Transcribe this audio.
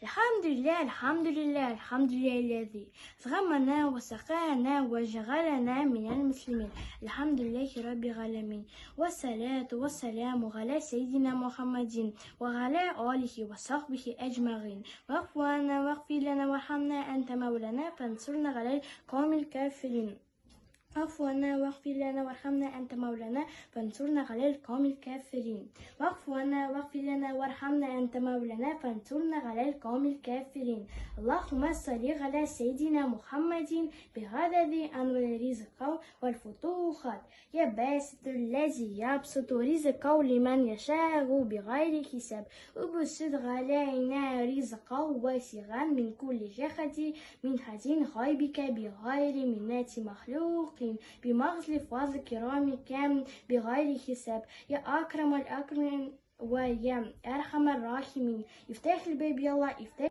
الحمد لله الحمد لله الحمد لله الذي أطعمنا وسقانا وجعلنا من المسلمين. الحمد لله رب العالمين، والصلاة والسلام على سيدنا محمد وعلى آله وصحبه أجمعين. واغفر لنا وارحمنا أنت مولانا فانصرنا على القوم الكافرين. واغفر لنا وارحمنا أنت مولانا فانصرنا على القوم الكافرين. واغفر لنا وارحمنا أنت مولانا فانصرنا على القوم الكافرين. اللهم صل على سيدنا محمد بعدد أنواع الرزق والفتوحات، يا باسط الذي يبسط رزقه لمن يشاء بغير حساب، وبسط علينا رزقا واسعا من كل جهة من حزين غيبك بغير منة مخلوق، بمغزل فضل كرامك بغير حساب، يا أكرم الأكرمين ويا أرحم الراحمين. افتح الباب يلا افتح.